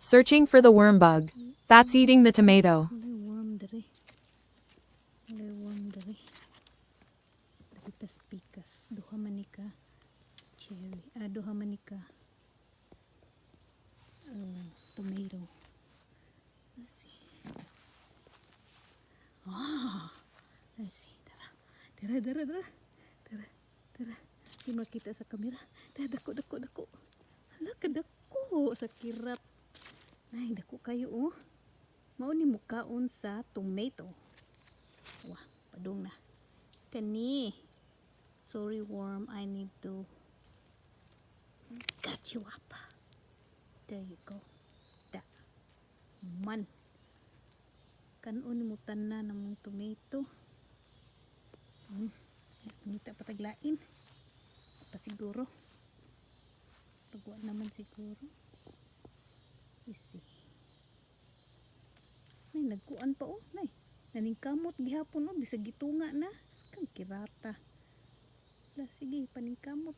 Searching for the worm bug. That's eating the tomato. Walay worm dere. Walay worm dere. Daritas pikas. Duha man ni ka cherry. Duha man ni ka tomato. Let's see. Let's see. Tara. Di makita sa kamera. Dako. Hala ka dako sa kirat. Ay, dako kayo oh. Mao ni mukaon sa tomato. Wah, padung na. Kani. Sorry worm, I need to cut you up. There you go. Da. Man. Kanon mo tanan namong tomato. Nita pataglain. Pa siguro. Pagwa naman siguro. Isi. Nay, nagkuan pa oh. Nay, naningkamot gihapon oh. Bisag gitunga na. Kang kirata. Sige, paningkamot.